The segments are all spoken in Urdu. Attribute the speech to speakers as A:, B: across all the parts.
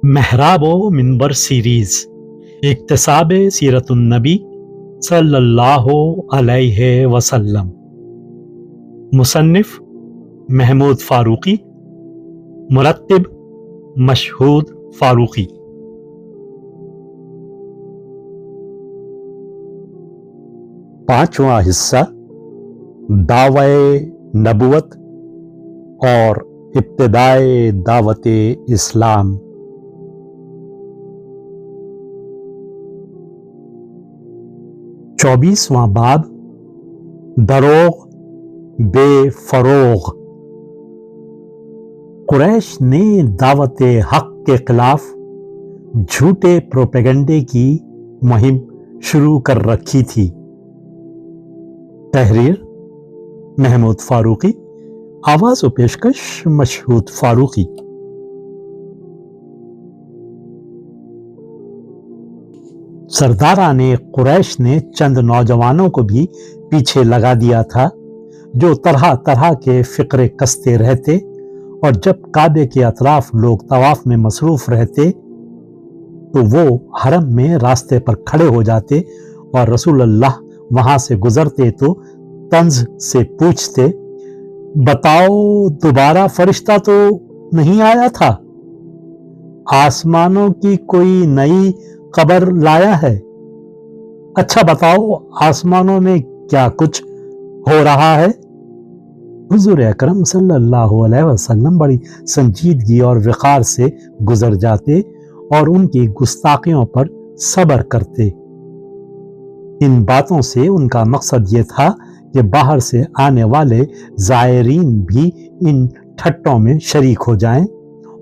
A: محراب و منبر سیریز اکتساب سیرت النبی صلی اللہ علیہ وسلم، مصنف محمود فاروقی، مرتب مشہود فاروقی۔ پانچواں حصہ دعوی نبوت اور ابتدائے دعوت اسلام۔ 24واں باب دروغ بے فروغ۔ قریش نے دعوت حق کے خلاف جھوٹے پروپیگنڈے کی مہم شروع کر رکھی تھی۔ تحریر محمود فاروقی، آواز و پیشکش مشہود فاروقی۔ سرداران قریش نے چند نوجوانوں کو بھی پیچھے لگا دیا تھا جو طرح طرح کے فقرے کستے رہتے، اور جب کعبے کے اطراف لوگ طواف میں مصروف رہتے تو وہ حرم میں راستے پر کھڑے ہو جاتے، اور رسول اللہ وہاں سے گزرتے تو طنز سے پوچھتے، بتاؤ دوبارہ فرشتہ تو نہیں آیا تھا؟ آسمانوں کی کوئی نئی خبر لایا ہے؟ اچھا بتاؤ آسمانوں میں کیا کچھ ہو رہا ہے؟ حضور اکرم صلی اللہ علیہ وسلم بڑی سنجیدگی اور وقار سے گزر جاتے اور ان کی گستاخیوں پر صبر کرتے۔ ان باتوں سے ان کا مقصد یہ تھا کہ باہر سے آنے والے زائرین بھی ان ٹھٹوں میں شریک ہو جائیں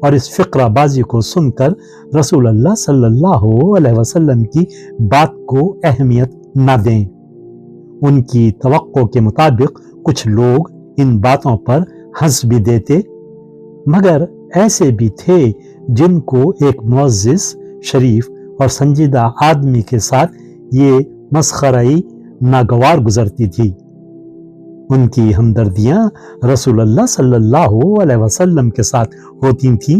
A: اور اس فقرہ بازی کو سن کر رسول اللہ صلی اللہ علیہ وسلم کی بات کو اہمیت نہ دیں۔ ان کی توقع کے مطابق کچھ لوگ ان باتوں پر ہنس بھی دیتے، مگر ایسے بھی تھے جن کو ایک معزز، شریف اور سنجیدہ آدمی کے ساتھ یہ مسخرہی ناگوار گزرتی تھی۔ ان کی ہمدردیاں رسول اللہ صلی اللہ علیہ وسلم کے ساتھ ہوتی تھیں،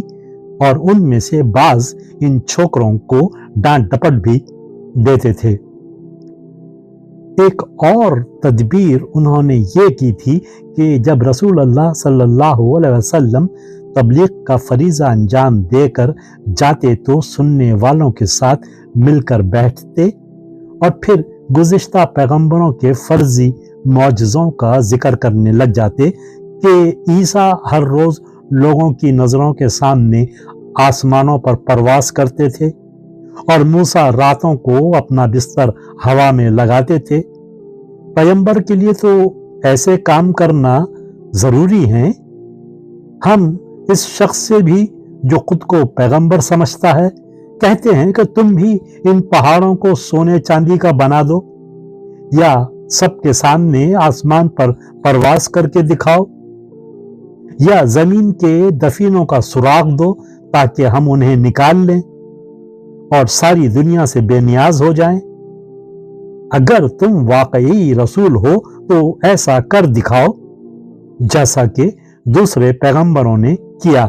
A: اور ان میں سے بعض ان چھوکروں کو ڈانٹ ڈپٹ بھی دیتے تھے۔ ایک اور تدبیر انہوں نے یہ کی تھی کہ جب رسول اللہ صلی اللہ علیہ وسلم تبلیغ کا فریضہ انجام دے کر جاتے تو سننے والوں کے ساتھ مل کر بیٹھتے اور پھر گزشتہ پیغمبروں کے فرضی معجزوں کا ذکر کرنے لگ جاتے کہ عیسیٰ ہر روز لوگوں کی نظروں کے سامنے آسمانوں پر پرواز کرتے تھے، اور موسیٰ راتوں کو اپنا بستر ہوا میں لگاتے تھے۔ پیغمبر کے لیے تو ایسے کام کرنا ضروری ہے۔ ہم اس شخص سے بھی جو خود کو پیغمبر سمجھتا ہے کہتے ہیں کہ تم بھی ان پہاڑوں کو سونے چاندی کا بنا دو، یا سب کے سامنے آسمان پر پرواز کر کے دکھاؤ، یا زمین کے دفینوں کا سراغ دو تاکہ ہم انہیں نکال لیں اور ساری دنیا سے بے نیاز ہو جائیں۔ اگر تم واقعی رسول ہو تو ایسا کر دکھاؤ جیسا کہ دوسرے پیغمبروں نے کیا۔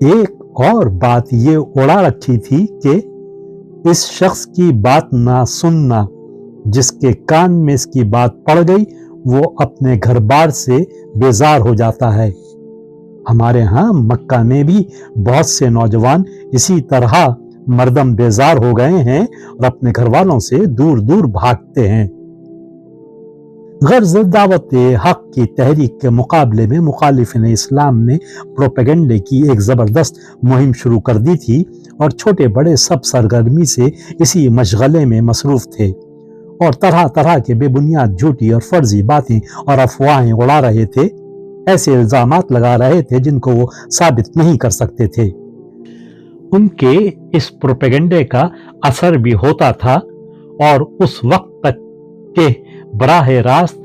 A: ایک اور بات یہ اڑا رکھی تھی کہ اس شخص کی بات نہ سننا، جس کے کان میں اس کی بات پڑ گئی وہ اپنے گھر بار سے بیزار ہو جاتا ہے۔ ہمارے ہاں مکہ میں بھی بہت سے نوجوان اسی طرح مردم بیزار ہو گئے ہیں اور اپنے گھر والوں سے دور دور بھاگتے ہیں۔ غرض دعوت حق کی تحریک کے مقابلے میں مخالفین اسلام نے پروپیگنڈے کی ایک زبردست مہم شروع کر دی تھی، اور چھوٹے بڑے سب سرگرمی سے اسی مشغلے میں مصروف تھے، اور طرح طرح کے بے بنیاد جھوٹی اور فرضی باتیں اور افواہیں اڑا رہے تھے، ایسے الزامات لگا رہے تھے جن کو وہ ثابت نہیں کر سکتے تھے۔ ان کے اس پروپیگنڈے کا اثر بھی ہوتا تھا، اور اس وقت تک کہ براہ راست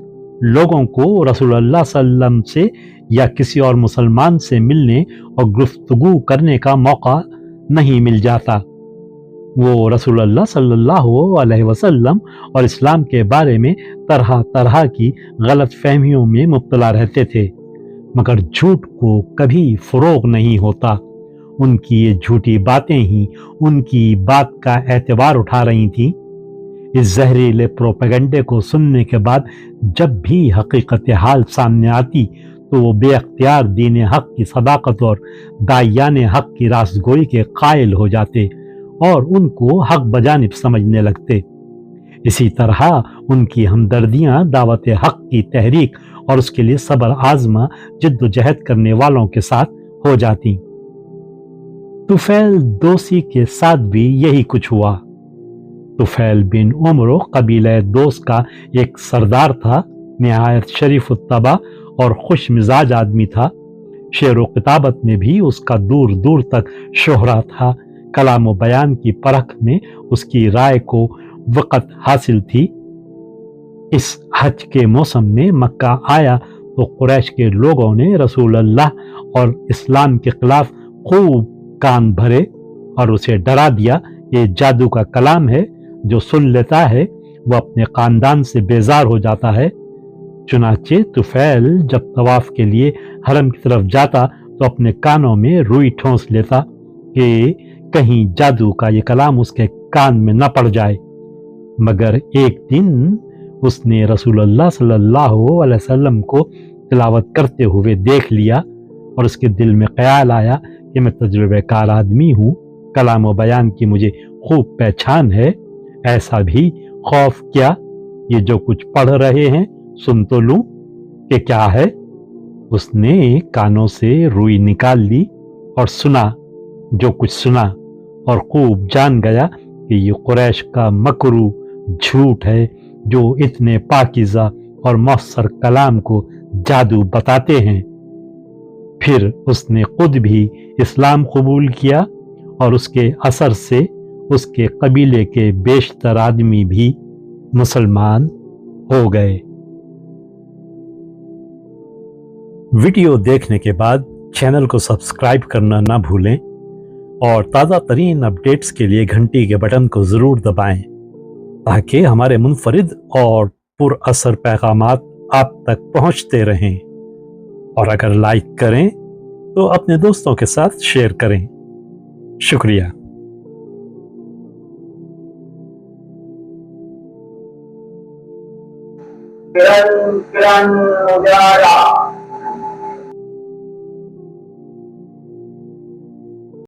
A: لوگوں کو رسول اللہ صلی اللہ علیہ وسلم سے یا کسی اور مسلمان سے ملنے اور گفتگو کرنے کا موقع نہیں مل جاتا، وہ رسول اللہ صلی اللہ علیہ وسلم اور اسلام کے بارے میں طرح طرح کی غلط فہمیوں میں مبتلا رہتے تھے، مگر جھوٹ کو کبھی فروغ نہیں ہوتا۔ ان کی یہ جھوٹی باتیں ہی ان کی بات کا اعتبار اٹھا رہی تھیں۔ اس زہریلے پروپیگنڈے کو سننے کے بعد جب بھی حقیقت حال سامنے آتی تو وہ بے اختیار دین حق کی صداقت اور داعیان حق کی راستگوئی کے قائل ہو جاتے اور ان کو حق بجانب سمجھنے لگتے۔ اسی طرح ان کی ہمدردیاں دعوت حق کی تحریک اور اس کے لیے صبر آزما جد و جہد کرنے والوں کے ساتھ ہو جاتی۔ طفیل دوسی کے ساتھ بھی یہی کچھ ہوا۔ طفیل بن عمرو قبیلہ دوس کا ایک سردار تھا، نہایت شریف الطبع اور خوش مزاج آدمی تھا۔ شعر و کتابت میں بھی اس کا دور دور تک شہرہ تھا۔ کلام و بیان کی پرکھ میں اس کی رائے کو وقت حاصل تھی۔ اس حج کے موسم میں مکہ آیا تو قریش کے لوگوں نے رسول اللہ اور اسلام کے خلاف خوب کان بھرے اور اسے ڈرا دیا یہ جادو کا کلام ہے، جو سن لیتا ہے وہ اپنے خاندان سے بیزار ہو جاتا ہے۔ چنانچہ طفیل جب طواف کے لیے حرم کی طرف جاتا تو اپنے کانوں میں روئی ٹھونس لیتا کہ کہیں جادو کا یہ کلام اس کے کان میں نہ پڑ جائے۔ مگر ایک دن اس نے رسول اللہ صلی اللہ علیہ وسلم کو تلاوت کرتے ہوئے دیکھ لیا اور اس کے دل میں خیال آیا کہ میں تجربہ کار آدمی ہوں، کلام و بیان کی مجھے خوب پہچان ہے، ایسا بھی خوف کیا، یہ جو کچھ پڑھ رہے ہیں سن تو لوں کہ کیا ہے۔ اس نے کانوں سے روئی نکال لی اور سنا جو کچھ سنا، اور خوب جان گیا کہ یہ قریش کا مکرو جھوٹ ہے جو اتنے پاکیزہ اور مؤثر کلام کو جادو بتاتے ہیں۔ پھر اس نے خود بھی اسلام قبول کیا اور اس کے اثر سے اس کے قبیلے کے بیشتر آدمی بھی مسلمان ہو گئے۔ ویڈیو دیکھنے کے بعد چینل کو سبسکرائب کرنا نہ بھولیں اور تازہ ترین اپڈیٹس کے لیے گھنٹی کے بٹن کو ضرور دبائیں تاکہ ہمارے منفرد اور پر اثر پیغامات آپ تک پہنچتے رہیں، اور اگر لائک کریں تو اپنے دوستوں کے ساتھ شیئر کریں۔ شکریہ۔
B: کرن کرن اجالا